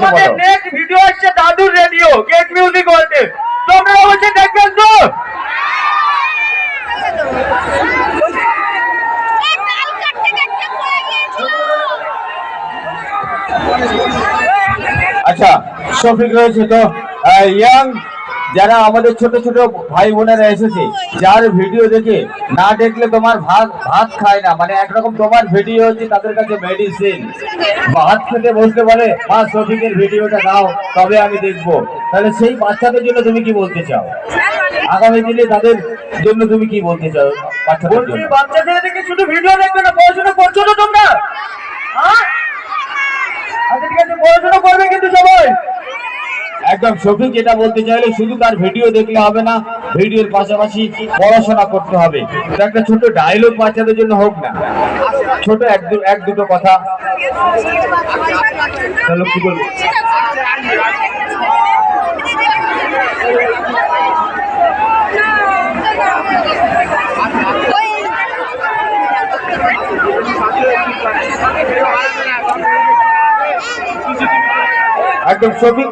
কিছু বলো। Next video আসছে দাদুর রেডিও গেট মিউজিক ওয়ার্ল্ডে, তোমরা অবশ্যই দেখবেন তো। আচ্ছা শফিক রয়েছে তো, ইয়াং যারা আমাদের ছোট ছোট ভাই বোনেরা এসেছে, যার ভিডিও দেখে না দেখলে তোমার ভাত খায় না, মানে একরকম তোমার ভিডিও হচ্ছে তাদের কাছে মেডিসিন। ভাত খেতে বসতে বলে মা শফিকের ভিডিওটা দাও তবে আমি দেখবো। তাহলে সেই বাচ্চাদের জন্য তুমি কি বলতে চাও? আগামী দিনে তাদের জন্য তুমি কি বলতে চাও? বাচ্চাদের জন্য বাচ্চাদের দেখে শুধু ভিডিও দেখবে না, পড়াশোনা করছো তো তোমরা? আচ্ছা ঠিক আছে, পড়াশোনা করবে কিন্তু সবাই। একদম শফিক যেটা বলতে চাইলে শুধু তার ভিডিও দেখলে হবে না, ভিডিওর পাশাপাশি পড়াশোনা করতে হবে। একটা ছোট ডায়লগ বাচ্চাদের জন্য হোক না, ছোট এক দুটো কথা। চলো কি বলবো? একদম শফিক